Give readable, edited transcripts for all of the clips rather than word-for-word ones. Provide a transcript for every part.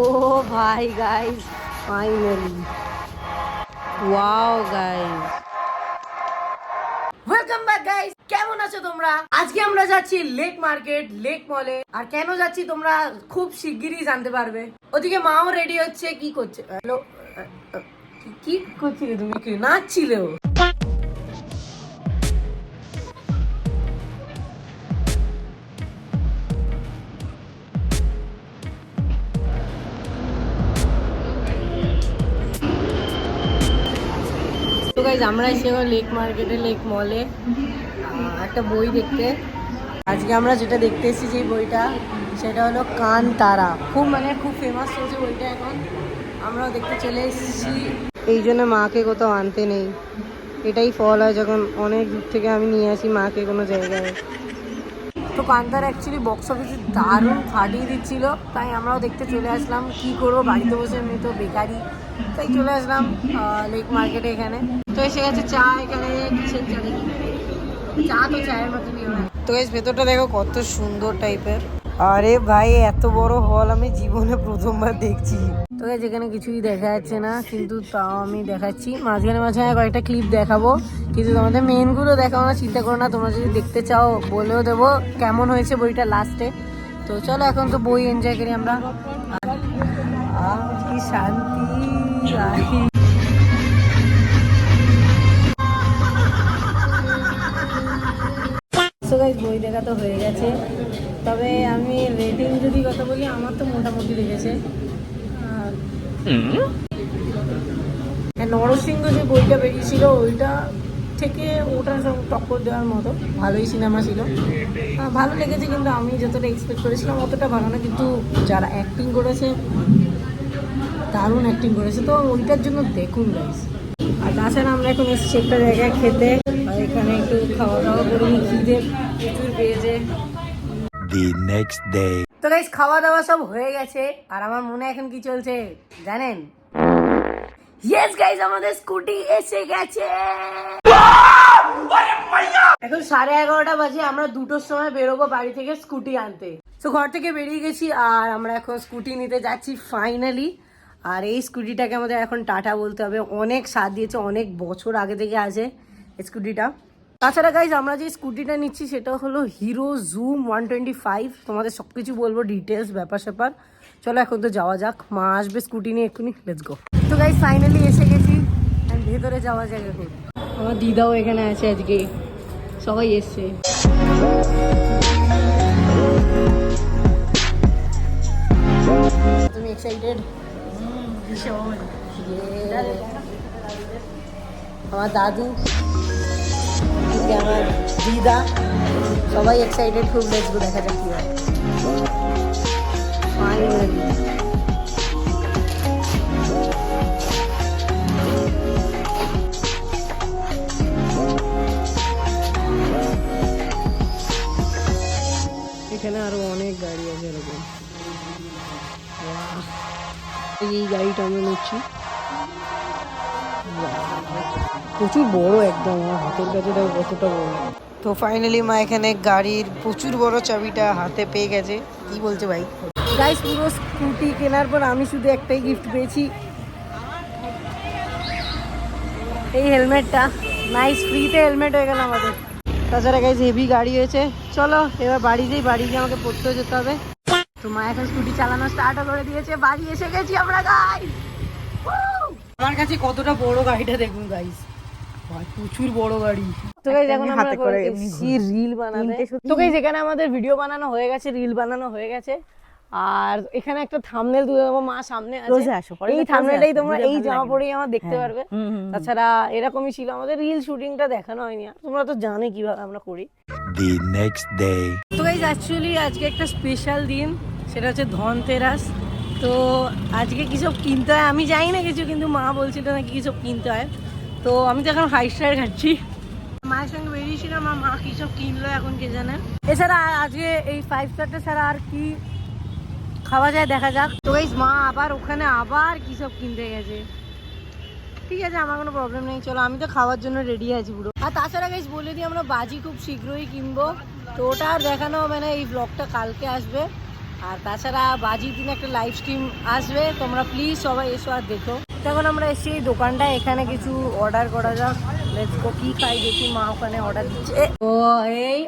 ও ভাই guys, finally wow guys, welcome back guys. কেমন আছো তোমরা? আজকে আমরা যাচ্ছি লেক মার্কেট, লেক মলে। আর কেন যাচ্ছি তোমরা খুব শিগগিরই জানতে পারবে। ওদিকে মাও রেডি হচ্ছে। কি করছে? হ্যালো, কি করছিলে তুমি? কি নাচছিলে? তো গাইজ আমরা এসে লেক মার্কেটে, লেক মলে একটা বই দেখতে। আজকে আমরা যেটা দেখতে এসেছি যে বইটা, সেটা হলো কানতারা। খুব ফেমাস হয়েছে বইটা এখন। আমরাও দেখতে চলে এসেছি। এই জন্য মাকে কোথাও আনতে নেই। এটাই ফল হয় যখন অনেক দূর থেকে আমি নিয়ে আসি মাকে কোনো জায়গায়। তো কান্তারা অ্যাকচুয়ালি বক্স অফিসে দারুণ ফাটিয়ে দিচ্ছিল, তাই আমরাও দেখতে চলে আসলাম। কি করবো, বাড়িতে বসে এমনি তো বেকারি, তাই চলে আসলাম লেক মার্কেটে। এখানে তো এসে গেছে চা। এখানে কিসের চা দেখি? চা তো চায়ের মতনই হয়। তো এই ভেতরটা দেখো কত সুন্দর টাইপের। আরে ভাই, এত বড় হল আমি জীবনে প্রথমবার দেখছি। তো যেখানে কিছুই দেখা যাচ্ছে না, কিন্তু তাও আমি দেখাচ্ছি। মাঝখানে কয়েকটা ক্লিপ দেখাবো, কিন্তু তোমাদের মেনগুলো দেখাবো না। চিন্তা করো না, তোমরা যদি দেখতে চাও বলেও দেবো কেমন হয়েছে বইটা লাস্টে। তো চলো এখন তো বই এনজয় করি আমরা। কি শান্তি। বই দেখা তো হয়ে গেছে, তবে আমি রেটিং যদি কথা বলি, আমার তো মোটামুটি লেগেছে। নরসিংহ যে বইটা বেরিয়েছিল, ওইটা থেকে ওটার সব টক্কর দেওয়ার মতো ভালোই সিনেমা ছিল। ভালো লেগেছে, কিন্তু আমি যতটা এক্সপেক্ট করেছিলাম অতটা ভালো না। কিন্তু যারা অ্যাক্টিং করেছে, দারুণ অ্যাক্টিং করেছে। তো ওইটার জন্য দেখুন গাইস। আর তাছাড়া আমরা এখন এসেছি একটা জায়গায় খেতে, আর এখানে একটু খাওয়া দাওয়া করি। খিদে প্রচুর পেয়েছে। তো গাইস, খাওয়া দাওয়া সব হয়ে গেছে, আর আমার মনে এখন কি চলছে জানেন? ইয়েস গাইস, আমাদের স্কুটি এসে গেছে। এখন 11:30 বাজে। আমরা 2টোর সময় বেরোবো বাড়ি থেকে স্কুটি আনতে। তো ঘর থেকে বেরিয়ে গেছি, আর আমরা এখন স্কুটি নিতে যাচ্ছি ফাইনালি। আর এই স্কুটিটাকে আমাদের এখন টাটা বলতে হবে। অনেক সাথ দিয়েছে, অনেক বছর আগে থেকে আছে এই স্কুটিটা। তাছাড়া গাইজ আমরা যে স্কুটিটা নিচ্ছি সেটা হলো হিরো জুম 125। তোমাদের সব কিছু বলবো, ডিটেলস, ব্যাপার স্যাপার। চলো এখন তো যাওয়া যাক। মা আসবে স্কুটি নিয়ে এক্ষুনি। Let's go. তো গাইজ ফাইনালি এসে গেছি, ভেতরে যাওয়া যাক এখন। আমার দিদাও এখানে আছে আজকে, সবাই এসছে। তুমি এক্সাইটেড? আমার দাদু, আমার দিদা, সবাই এক্সাইটেড খুব। লেটস গো, দেখা যাক কি হয়। ফাইনালি এখানে আরো অনেক গাড়ি আছে এরকম। এই গাড়িটা আমরা নিচ্ছি, প্রচুর বড় একদম। আমার হাতের কাছে দেখো কতটা বড়। তো ফাইনালি মা এখানে গাড়ির প্রচুর বড় চাবিটা হাতে পেয়ে গেছে। কি বলছে ভাই? গাইস, পুরো স্কুটি কেনার পর আমি শুধু একটাই গিফট পেয়েছি, এই হেলমেটটা। নাইস, ফ্রিতে হেলমেট হয়ে গেল আমাদের। তাছাড়া গাইস হেভি গাড়ি হয়েছে। চলো এবার বাড়ি যাই, বাড়ি গিয়ে আমাকে পড়তেও যেতে হবে। তো মা এখন স্কুটি চালানো স্টার্টও করে দিয়েছে। বাড়ি এসে গেছি আমরা গাইস। আমার কাছে কতটা বড় গাড়িটা দেখুন গাইস, প্রচুর বড় গাড়ি। তো গাইস এখন আমরা রিল বানাতে। তো গাইস এখানে আমাদের ভিডিও বানানো হয়ে গেছে, রিল বানানো হয়ে গেছে। আর এখানে একটা থাম্বনেল তুলে দেবো। মা সামনে আছে, এই থাম্বনেলটাই তোমরা এই জামা পরেই আমার দেখতে পারবে। তাছাড়া এরকমই ছিল আমাদের। রিল শুটিংটা দেখানো হয়নি, তোমরা তো জানোই কিভাবে আমরা করি। তো গাইস অ্যাকচুয়ালি আজকে একটা স্পেশাল দিন, সেটা হচ্ছে ধনতেরাস। তো আজকে কিসব কিনতে হয় আমি জানি না কিছু, কিন্তু মা বলছিল নাকি কিসব কিনতে হয়। তো আমি তো এখন 5 স্টার খাচ্ছি। মায়ের সঙ্গে বেরিয়েছিলাম, মা কিসব কিনলো এখন কে জানে। এছাড়া আজকে এই 5 স্টারটা ছাড়া আর কি খাওয়া যায় দেখা যাক। তো গাইস মা আবার ওখানে আবার কিসব কিনতে গেছে। ঠিক আছে, আমার কোনো প্রবলেম নেই। চলো, আমি তো খাওয়ার জন্য রেডি আছি পুরো। আর তাছাড়া গাইস বলে দিই, আমরা বাজি খুব শীঘ্রই কিনবো। তো ওটা আর দেখানো হবে না, এই ব্লগটা কালকে আসবে। আর তাছাড়া বাজির দিনে একটা লাইভ স্ট্রিম আসবে, তোমরা প্লিজ সবাই এসো আর দেখো। তখন আমরা এসেছি এই দোকানটা, এখানে কিছু অর্ডার করা যাক। লেটস গো, কি খাই দেখি, মা ওখানে অর্ডার দিচ্ছে। তো এই,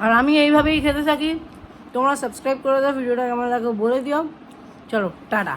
আর আমি এইভাবেই খেতে থাকি। তোমরা সাবস্ক্রাইব করে দাও, ভিডিওটা কেমন লাগে বলে দিও। চলো টাটা।